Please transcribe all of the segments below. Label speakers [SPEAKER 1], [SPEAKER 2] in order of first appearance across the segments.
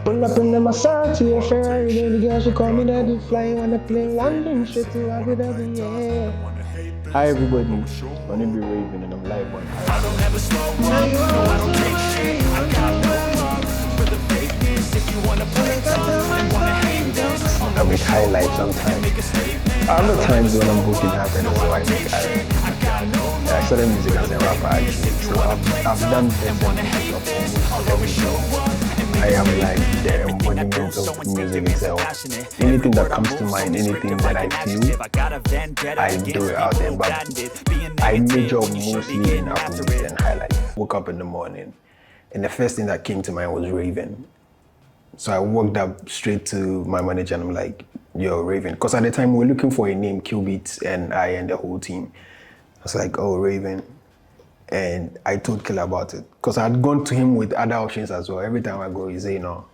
[SPEAKER 1] Pull up in the Maserati, a Ferrari, baby girl, she call me daddy. Flying on the plane, London, straight to Abu Dhabi, yeah. Hi everybody, my name is Raevin and I'm live on highlife. I don't ever slow up, no I don't take shit. I got no love for the fakeness. If you wanna play tough and wanna hate this, I make highlights sometimes. Other times when I'm booking happiness, so I make highlights. I started music as a rapper actually, so I've done this of almost every show. I am like the embodiment of music itself. Anything that comes to mind, anything that I feel, I do it out there. But I major mostly in afrobeats and highlife. Woke up in the morning, and the first thing that came to mind was Raevin. So I walked up straight to my manager and I'm like, yo, Raevin. Because at the time we were looking for a name, Qbeats and I and the whole team. I was like, oh, Raevin. And I told Killer about it because I had gone to him with other options as well. Every time I go, he say no.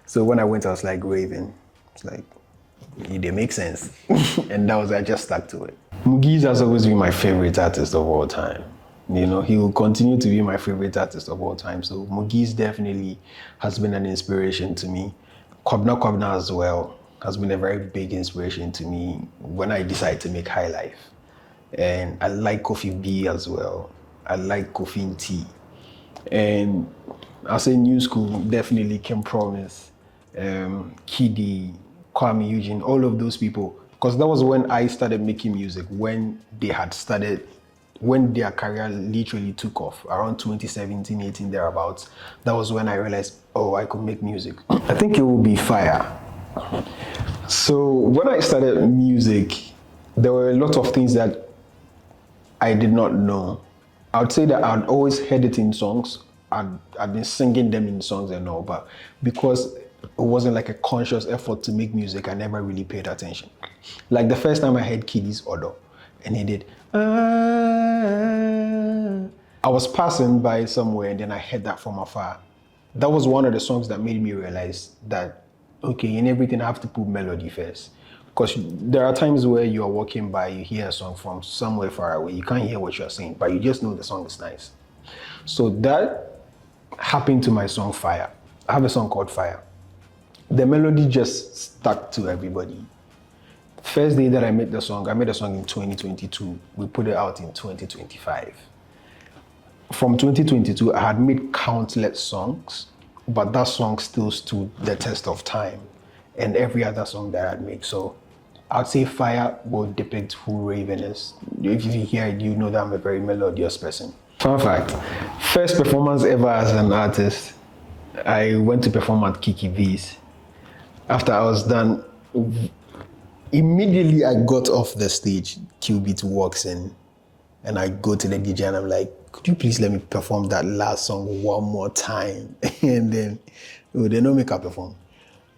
[SPEAKER 1] So when I went, I was like, Raevin. It's like, they make sense. And that was, I just stuck to it. Mugiz has always been my favorite artist of all time. You know, he will continue to be my favorite artist of all time. So Mugiz definitely has been an inspiration to me. Kobna as well has been a very big inspiration to me when I decided to make highlife. And I like Kofi B as well. I like Kofi and T. And I'll say new school, definitely Kim Promise, Kiddy, Kwame Eugene, all of those people. Because that was when I started making music, when they had started, when their career literally took off, around 2017, 18, thereabouts. That was when I realized, oh, I could make music. I think it will be fire. So when I started music, there were a lot of things that I did not know. I would say that I'd always heard it in songs. I'd been singing them in songs and all, but because it wasn't like a conscious effort to make music, I never really paid attention. Like the first time I heard Kiddy's Order, and he did, I was passing by somewhere and then I heard that from afar. That was one of the songs that made me realize that, okay, in everything I have to put melody first. Because there are times where you are walking by, you hear a song from somewhere far away, you can't hear what you're saying, but you just know the song is nice. So that happened to my song Fire. I have a song called Fire. The melody just stuck to everybody. First day that I made the song in 2022. We put it out in 2025. From 2022, I had made countless songs, but that song still stood the test of time and every other song that I'd made. So I'd say Fire will depict who Raevin is. If you hear it, you know that I'm a very melodious person. Fun fact, first performance ever as an artist, I went to perform at Kiki V's. After I was done, immediately I got off the stage, Qbeats walks in, and I go to the DJ and I'm like, could you please let me perform that last song one more time? And then, oh, they don't make I perform.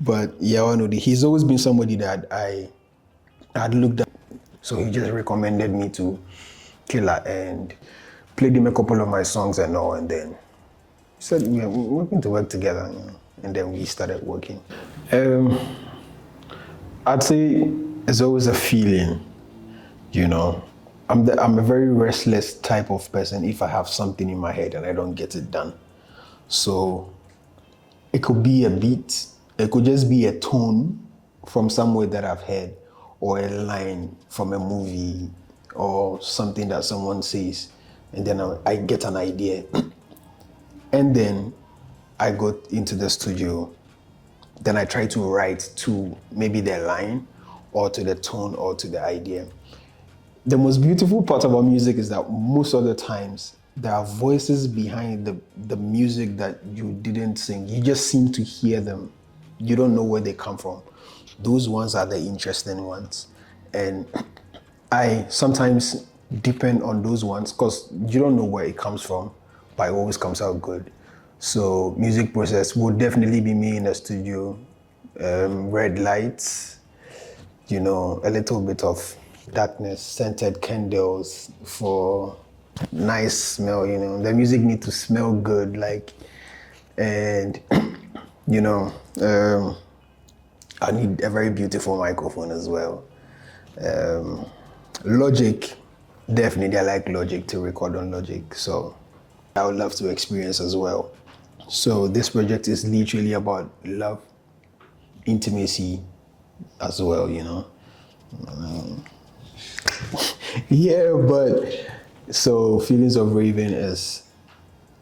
[SPEAKER 1] But yeah, he's always been somebody that I had looked at. So he just recommended me to Killer and played him a couple of my songs and all. And then he said, yeah, we're going to work together. You know? And then we started working. I'd say it's always a feeling, you know. I'm a very restless type of person if I have something in my head and I don't get it done. So it could be a beat. It could just be a tone from somewhere that I've heard, or a line from a movie, or something that someone says, and then I get an idea. And then I go into the studio, then I try to write to maybe the line, or to the tone, or to the idea. The most beautiful part about music is that most of the times, there are voices behind the music that you didn't sing. You just seem to hear them. You don't know where they come from. Those ones are the interesting ones. And I sometimes depend on those ones because you don't know where it comes from, but it always comes out good. So music process will definitely be me in the studio. Red lights, you know, a little bit of darkness, scented candles for nice smell, you know. The music needs to smell good, like, and you know, I need a very beautiful microphone as well. Logic, definitely I like Logic, to record on Logic. So I would love to experience as well So this project is literally about love, intimacy as well, you know. Yeah, but so Feelings of Raven is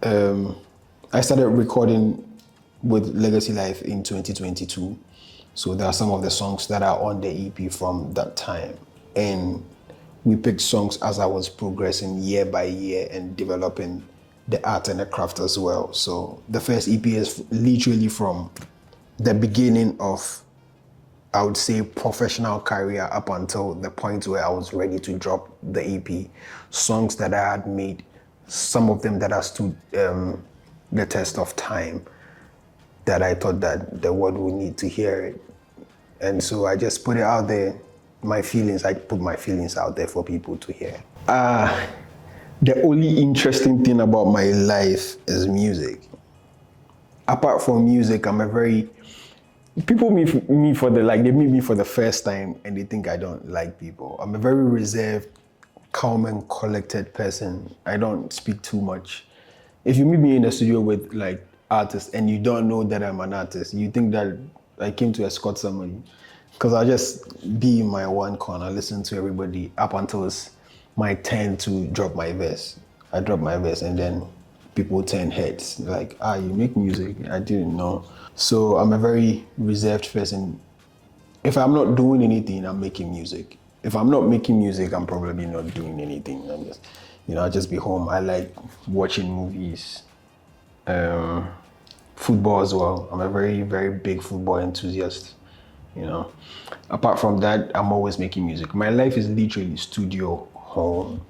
[SPEAKER 1] I started recording with Legacy Life in 2022. So there are some of the songs that are on the EP from that time. And we picked songs as I was progressing year by year and developing the art and the craft as well. So the first EP is literally from the beginning of, I would say, professional career up until the point where I was ready to drop the EP. Songs that I had made, some of them that have stood the test of time, that I thought that the world would need to hear it. And so I just put it out there, I put my feelings out there for people to hear. The only interesting thing about my life is music. Apart from music, I'm a very, people meet me for the, like, they meet me for the first time and they think I don't like people. I'm a very reserved, calm and collected person. I don't speak too much. If you meet me in the studio with like artists and you don't know that I'm an artist, you think that I came to escort somebody. Because I'll just be in my one corner, listen to everybody up until it's my turn to drop my verse. I drop my verse and then people turn heads. Like, you make music? I didn't know. So I'm a very reserved person. If I'm not doing anything, I'm making music. If I'm not making music, I'm probably not doing anything. I'm just, I'll just be home. I like watching movies, football as well. I'm a very, very big football enthusiast. Apart from that, I'm always making music. My life is literally studio, home.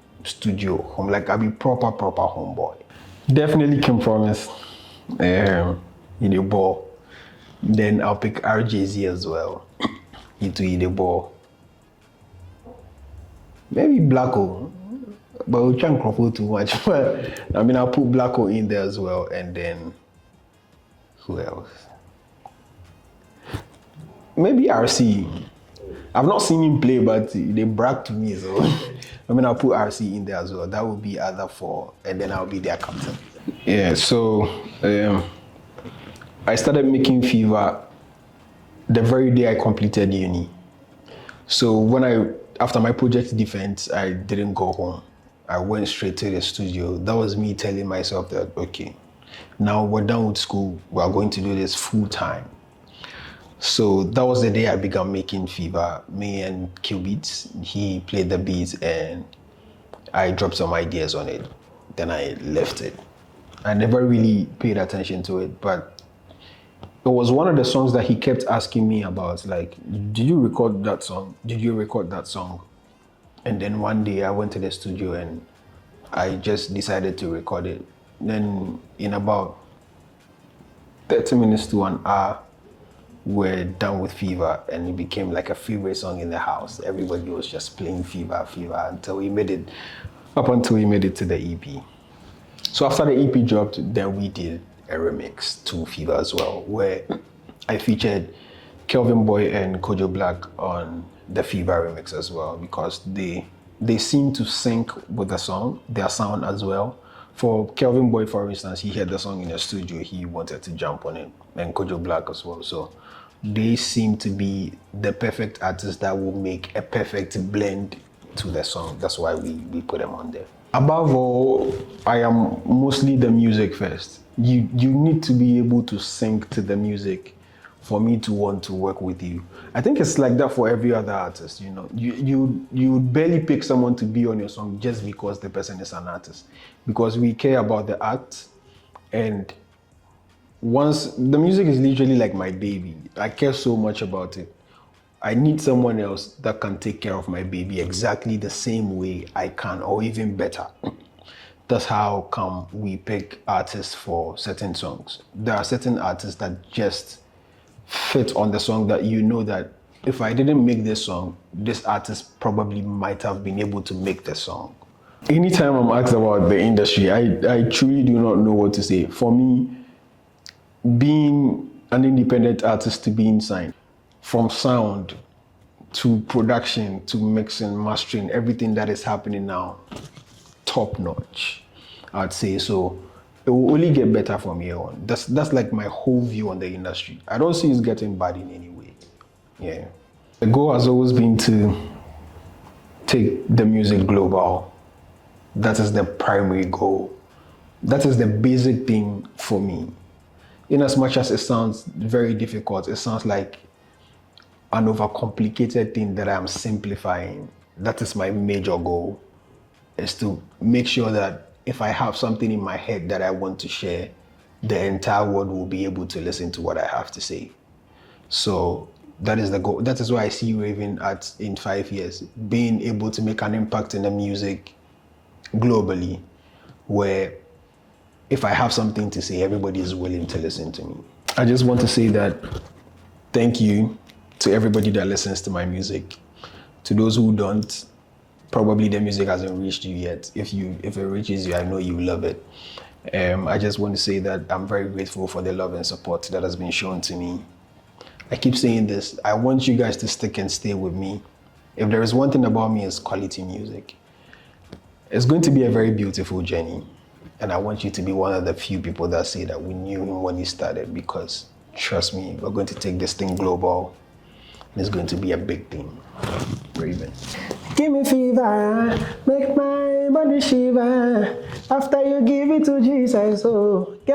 [SPEAKER 1] Like I be proper homeboy. Definitely can promise. In a ball. Then I'll pick RJZ as well. Into the ball. Maybe Blacko, but we'll try and crumple too much. But I'll put Blacko in there as well, and then who else? Maybe RC. I've not seen him play, but they brag to me, so I'll put RC in there as well. That will be other four, and then I'll be their captain. Yeah, so I started making Fever the very day I completed uni. So after my project defense, I didn't go home. I went straight to the studio. That was me telling myself that, okay, now we're done with school. We're going to do this full time. So that was the day I began making Fever. Me and Beats, he played the beats and I dropped some ideas on it. Then I left it. I never really paid attention to it, but it was one of the songs that he kept asking me about, like, did you record that song? Did you record that song? And then one day I went to the studio and I just decided to record it. Then in about 30 minutes to an hour, we're done with Fever and it became like a favorite song in the house. Everybody was just playing Fever until we made it to the EP. So after the EP dropped, then we did a remix to Fever as well, where I featured Kelvin Boy and Kojo Black on the Fever remix as well, because they seem to sync with the song, their sound as well. For Kelvin Boy, for instance, he heard the song in the studio, he wanted to jump on it, and Kojo Black as well. So they seem to be the perfect artists that will make a perfect blend to the song. That's why we put them on there. Above all, I am mostly the music first. You need to be able to sync to the music for me to want to work with you. I think it's like that for every other artist, You barely pick someone to be on your song just because the person is an artist. Because we care about the art, and once the music is literally like my baby. I care so much about it. I need someone else that can take care of my baby exactly the same way I can, or even better. That's how come we pick artists for certain songs. There are certain artists that just fit on the song that that if I didn't make this song, this artist probably might have been able to make the song. Anytime I'm asked about the industry, I truly do not know what to say. For me, being an independent artist to being signed, from sound to production to mixing, mastering, everything that is happening now, top notch, I'd say. So it will only get better from here on. That's like my whole view on the industry. I don't see it getting bad in any way. Yeah. The goal has always been to take the music global. That is the primary goal. That is the basic thing for me. In as much as it sounds very difficult, it sounds like an overcomplicated thing that I'm simplifying. That is my major goal, is to make sure that if I have something in my head that I want to share, the entire world will be able to listen to what I have to say. So that is the goal. That is why I see Raevin in 5 years, being able to make an impact in the music globally, where if I have something to say, everybody is willing to listen to me. I just want to say that thank you to everybody that listens to my music. To those who don't, probably the music hasn't reached you yet. If it reaches you, I know you love it. I just want to say that I'm very grateful for the love and support that has been shown to me. I keep saying this, I want you guys to stick and stay with me. If there is one thing about me, it's quality music. It's going to be a very beautiful journey. And I want you to be one of the few people that say that we knew him when he started, because trust me, we're going to take this thing global. And it's going to be a big thing. Raevin. Give me fever, make my body shiver. After you give it to Jesus, oh, girl.